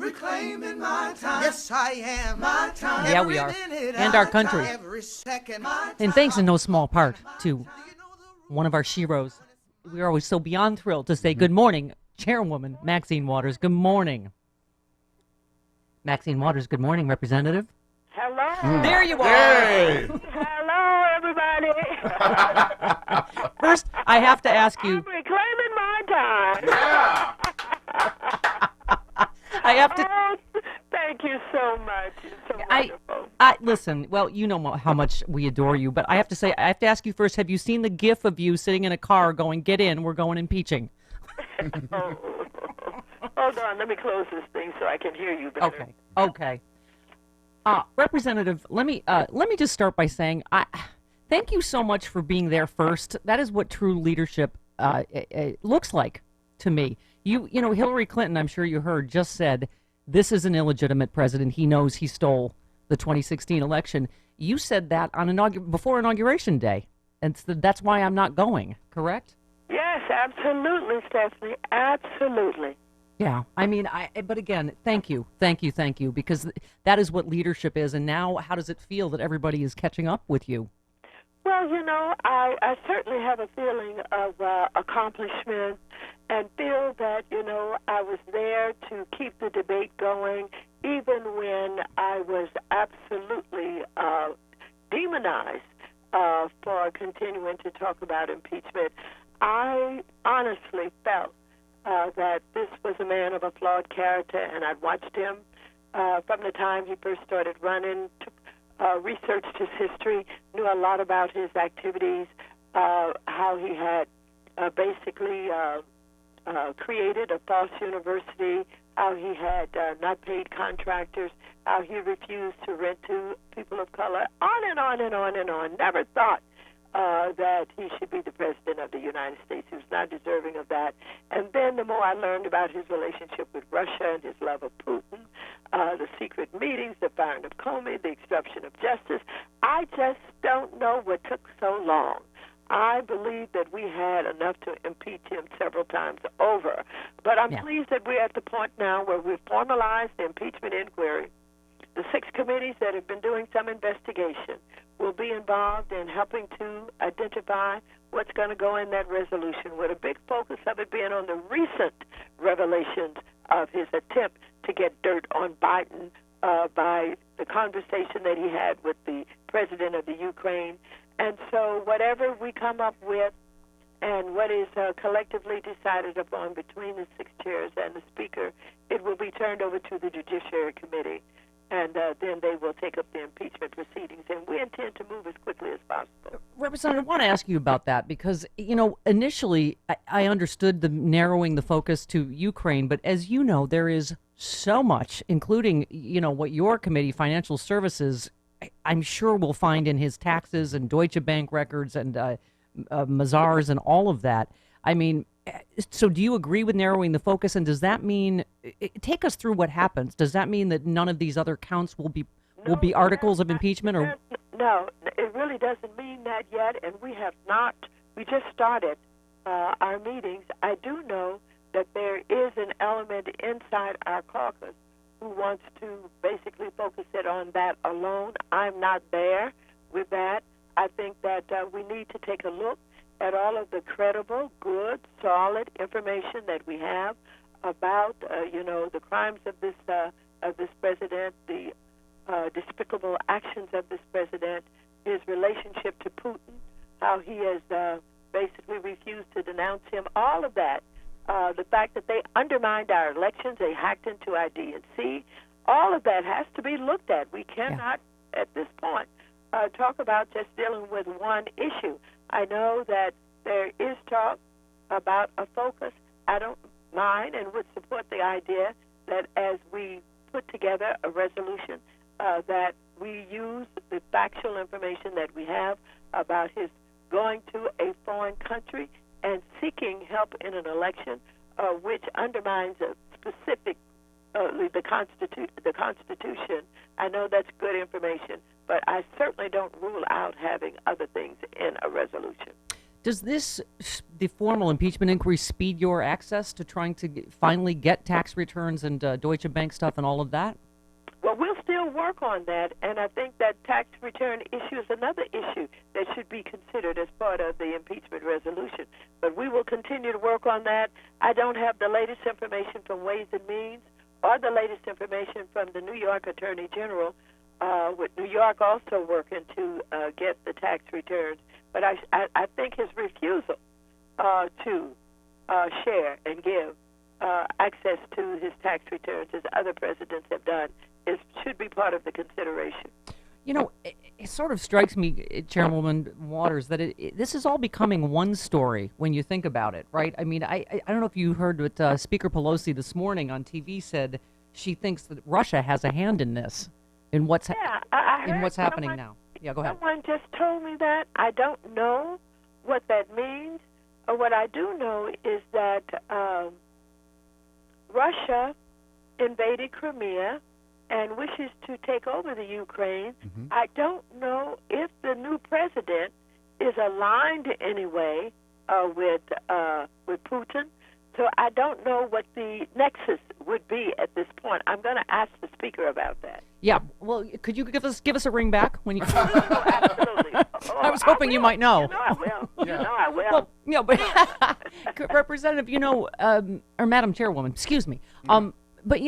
reclaiming my time. Yes, I am. My time. Yeah, we are. And our country. Every second. And thanks in no small part to one of our sheroes. We're always so beyond thrilled to say good morning, Chairwoman Maxine Waters. Good morning. Maxine Waters, good morning, Representative. Hello. There you are. Hey! Hello, everybody. First, I have to ask you. I'm reclaiming my time. Yeah! I have to. Oh, thank you so much. It's so wonderful. Listen. Well, you know how much we adore you, but I have to ask you first. Have you seen the GIF of you sitting in a car going, "Get in, we're going impeaching"? Oh. Hold on, let me close this thing so I can hear you better. Okay. Representative, let me just start by saying thank you so much for being there first. That is what true leadership looks like to me. You know, Hillary Clinton, I'm sure you heard, just said this is an illegitimate president. He knows he stole the 2016 election. You said that on before Inauguration Day, and that's why I'm not going. Correct? Yes, absolutely, Stephanie. Absolutely. Yeah, I mean, but again, thank you, because that is what leadership is. And now, how does it feel that everybody is catching up with you? Well, you know, I certainly have a feeling of accomplishment and feel that, you know, I was there to keep the debate going, even when I was absolutely demonized for continuing to talk about impeachment. I honestly felt that this was a man of a flawed character, and I'd watched him from the time he first started running, researched his history, knew a lot about his activities, how he had basically created a false university, how he had not paid contractors, how he refused to rent to people of color, on and on and on and on. Never thought that he should be the president of the United States. He was not deserving of that. And then the more I learned about his relationship with Russia and his love of Putin, the secret meetings, the firing of Comey, the obstruction of justice, I just don't know what took so long. I believe that we had enough to impeach him several times over. But I'm pleased that we're at the point now where we've formalized the impeachment inquiry. The 6 committees that have been doing some investigation will be involved in helping to identify what's going to go in that resolution, with a big focus of it being on the recent revelations of his attempt to get dirt on Biden by the conversation that he had with the president of the Ukraine. And so whatever we come up with and what is collectively decided upon between the 6 chairs and the Speaker, it will be turned over to the Judiciary Committee. And then they will take up the impeachment proceedings, and we intend to move as quickly as possible. Representative, I want to ask you about that because, you know, initially I understood the narrowing the focus to Ukraine, but as you know, there is so much, including, you know, what your committee, Financial Services, I'm sure will find in his taxes and Deutsche Bank records and Mazars and all of that. I mean, so do you agree with narrowing the focus, and does that mean, take us through what happens? Does that mean that none of these other counts will be articles of impeachment? Or no, it really doesn't mean that yet, and we just started our meetings. I do know that there is an element inside our caucus who wants to basically focus it on that alone. I'm not there with that. I think that we need to take a look at all of the credible, good, solid information that we have about, you know, the crimes of this president, the despicable actions of this president, his relationship to Putin, how he has basically refused to denounce him, all of that, the fact that they undermined our elections, they hacked into our DNC, all of that has to be looked at. We cannot, at this point, talk about just dealing with one issue. I know that there is talk about a focus. I don't mind and would support the idea that as we put together a resolution that we use the factual information that we have about his going to a foreign country and seeking help in an election which undermines a specific the Constitution. I know that's good information, but I certainly don't rule out having other things in a resolution. Does the formal impeachment inquiry speed your access to trying to finally get tax returns and Deutsche Bank stuff and all of that? Well, we'll still work on that, and I think that tax return issue is another issue that should be considered as part of the impeachment resolution. But we will continue to work on that. I don't have the latest information from Ways and Means or the latest information from the New York Attorney General, with New York also working to get the tax returns. But I think his refusal to share and give access to his tax returns, as other presidents have done, should be part of the consideration. You know, it sort of strikes me, Chairwoman Waters, that this is all becoming one story when you think about it, right? I mean, I don't know if you heard what Speaker Pelosi this morning on TV said. She thinks that Russia has a hand in this, in what's happening now. Yeah, go ahead. Someone just told me that. I don't know what that means. What I do know is that Russia invaded Crimea and wishes to take over the Ukraine. Mm-hmm. I don't know if the new president is aligned in any way with Putin. So I don't know what the nexus would be at this point. I'm going to ask the speaker about that. Yeah. Well, could you give us a ring back when you? Oh, absolutely. I was hoping you might know. You know I will. Yeah. You know I will. Well, but Representative, or Madam Chairwoman, excuse me. But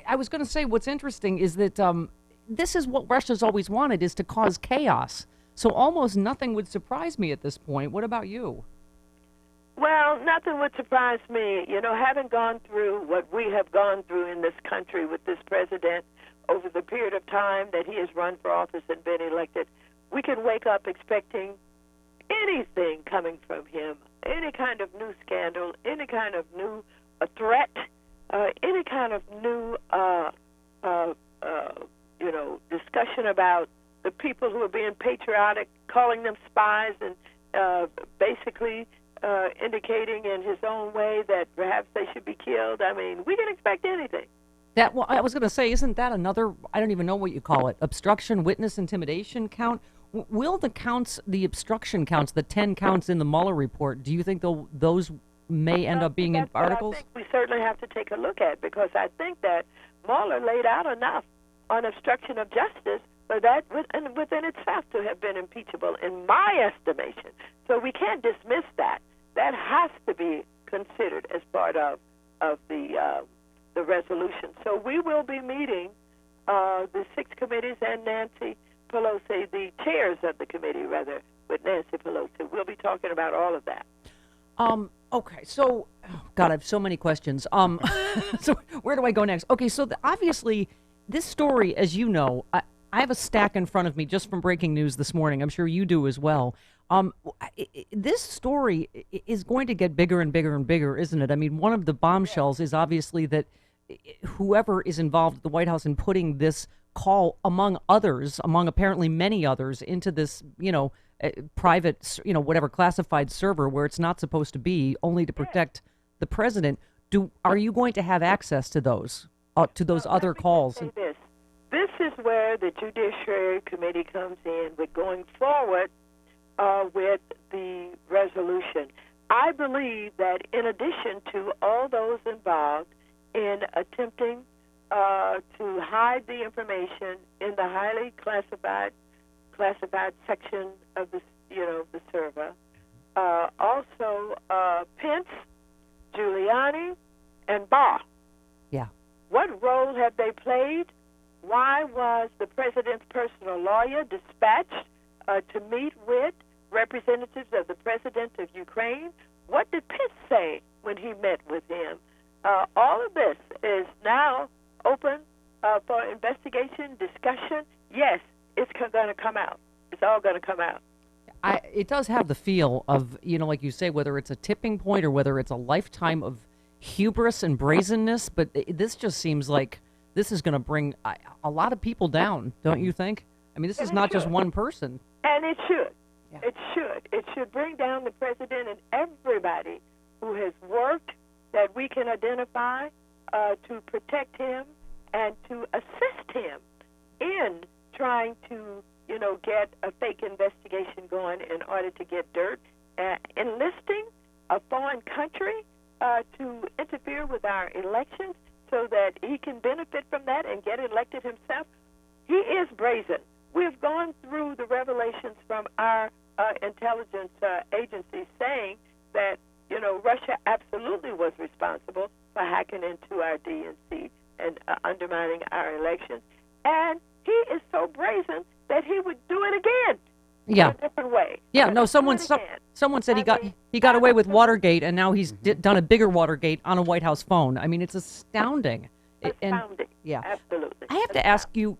I was going to say what's interesting is that this is what Russia's always wanted, is to cause chaos. So almost nothing would surprise me at this point. What about you? Well, nothing would surprise me. Having gone through what we have gone through in this country with this president over the period of time that he has run for office and been elected, we can wake up expecting anything coming from him, any kind of new scandal, any kind of new threat, any kind of new, discussion about the people who are being patriotic, calling them spies, and basically indicating in his own way that perhaps they should be killed. I mean, we can expect anything. I was going to say, isn't that another, I don't even know what you call it, obstruction, witness, intimidation count? Will the obstruction counts, the 10 counts in the Mueller report, do you think those may end up being in articles? I think we certainly have to take a look at, because I think that Mueller laid out enough on obstruction of justice for that within itself to have been impeachable, in my estimation. So we can't dismiss that. That has to be considered as part of the resolution. So we will be meeting the 6 committees and Nancy Pelosi, the chairs of the committee, rather, with Nancy Pelosi. We'll be talking about all of that. Okay, so, God, I have so many questions. So where do I go next? Okay, so obviously this story, as you know, I have a stack in front of me just from breaking news this morning. I'm sure you do as well. This story is going to get bigger and bigger and bigger, isn't it? I mean, one of the bombshells is obviously that whoever is involved at the White House in putting this call, among apparently many others, into this, private, whatever classified server where it's not supposed to be, only to protect the president. Are you going to have access to those other calls? This is where the Judiciary Committee comes in with going forward with the resolution. I believe that in addition to all those involved in attempting to hide the information in the highly classified section of the server, also Pence, Giuliani, and Barr. Yeah. What role have they played? Why was the president's personal lawyer dispatched to meet with representatives of the president of Ukraine? What did Pence say when he met with him? All of this is now open for investigation, discussion. Yes, it's going to come out. It's all going to come out. It does have the feel of, like you say, whether it's a tipping point or whether it's a lifetime of hubris and brazenness, but this just seems like this is going to bring a lot of people down, don't you think? I mean, this is not just one person. And it should. Yeah. It should. It should bring down the president and everybody who has worked that we can identify to protect him and to assist him in trying to, get a fake investigation going in order to get dirt enlisting a foreign country to interfere with our elections so that he can benefit from that and get elected himself. He is brazen. We've gone through the revelations from our intelligence agencies saying that, Russia absolutely was responsible for hacking into our DNC and undermining our elections. And he is so brazen that he would do it again. Yeah. In a different way. Yeah, no, someone said he got away with Watergate, and now he's done a bigger Watergate on a White House phone. I mean, it's astounding. Astounding. Yeah. Absolutely. I have to ask you,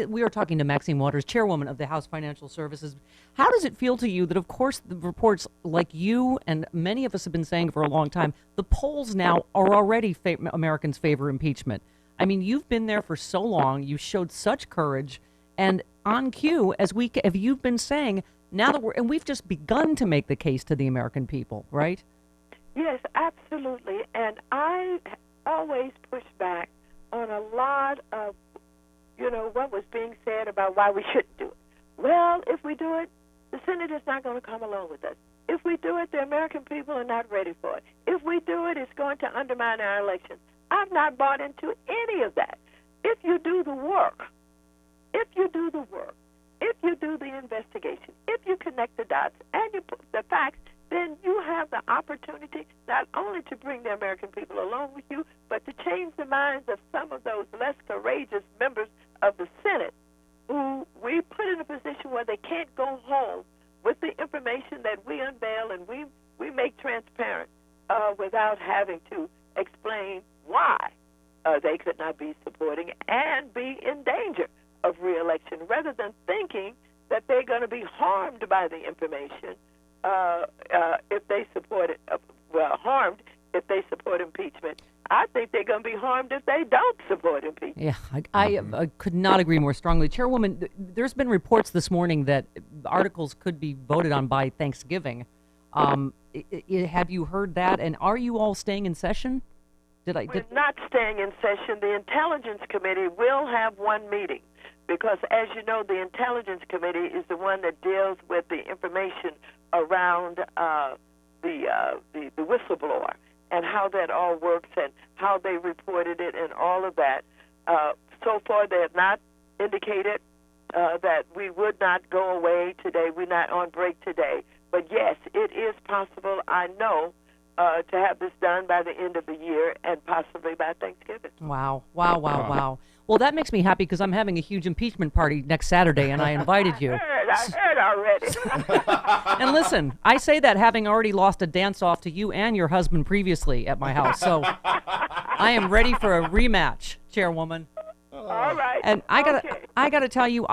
we were talking to Maxine Waters, chairwoman of the House Financial Services. How does it feel to you that, of course, the reports like you and many of us have been saying for a long time, the polls now are already Americans favor impeachment? I mean, you've been there for so long. You showed such courage. And on cue, as you've been saying, now that we've just begun to make the case to the American people, right? Yes, absolutely. And I always push back on a lot of, what was being said about why we shouldn't do it. Well, if we do it, the Senate is not going to come along with us. If we do it, the American people are not ready for it. If we do it, it's going to undermine our elections. I've not bought into any of that. If you do the work, if you do the investigation, if you connect the dots and you put the facts, then you have the opportunity not only to bring the American people along with you, but to change the minds of some of those less courageous members of the Senate who we put in a position where they can't go home with the information that we unveil and we make transparent without having to explain why they could not be supporting and be in danger of re-election, rather than thinking that they're going to be harmed by the information if they support it. Harmed if they support impeachment. I think they're going to be harmed if they don't support impeachment. Yeah, I could not agree more strongly. Chairwoman, there's been reports this morning that articles could be voted on by Thanksgiving. Have you heard that? And are you all staying in session? We're not staying in session. The Intelligence Committee will have one meeting because, as you know, the Intelligence Committee is the one that deals with the information around the whistleblower and how that all works and how they reported it and all of that. So far, they have not indicated that we would not go away today. We're not on break today. But, yes, it is possible, I know, to have this done by the end of the year and possibly by Thanksgiving. Wow. Well, that makes me happy because I'm having a huge impeachment party next Saturday, and I invited you. I heard already. And listen, I say that having already lost a dance-off to you and your husband previously at my house, so I am ready for a rematch, Chairwoman. All right. And I gotta tell you,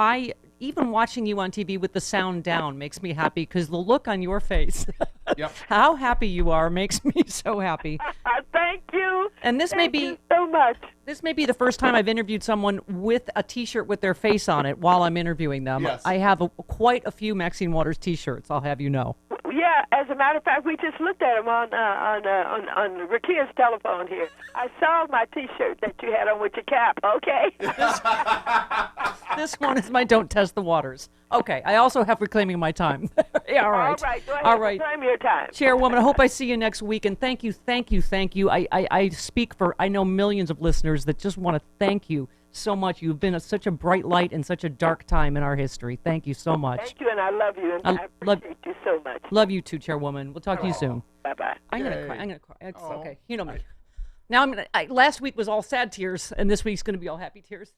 even watching you on TV with the sound down makes me happy because the look on your face, how happy you are, makes me so happy. Thank you. And this may be you so much. This may be the first time I've interviewed someone with a T-shirt with their face on it while I'm interviewing them. Yes. I have quite a few Maxine Waters T-shirts, I'll have you know. Yeah, as a matter of fact, we just looked at them on Rakia's telephone here. I saw my T-shirt that you had on with your cap. Okay. This one is my Don't Test the Waters. Okay, I also have Reclaiming My Time. Yeah, all right. All right, go ahead. All right. Reclaim your time. Chairwoman, I hope I see you next week, and thank you. I speak for, I know, millions of listeners that just want to thank you so much. You've been such a bright light in such a dark time in our history. Thank you so much. Thank you, and I love you, and I appreciate you so much. Love you too, Chairwoman. We'll talk to you soon. Bye-bye. I'm gonna cry. It's okay. You know me. Now last week was all sad tears, and this week's gonna be all happy tears.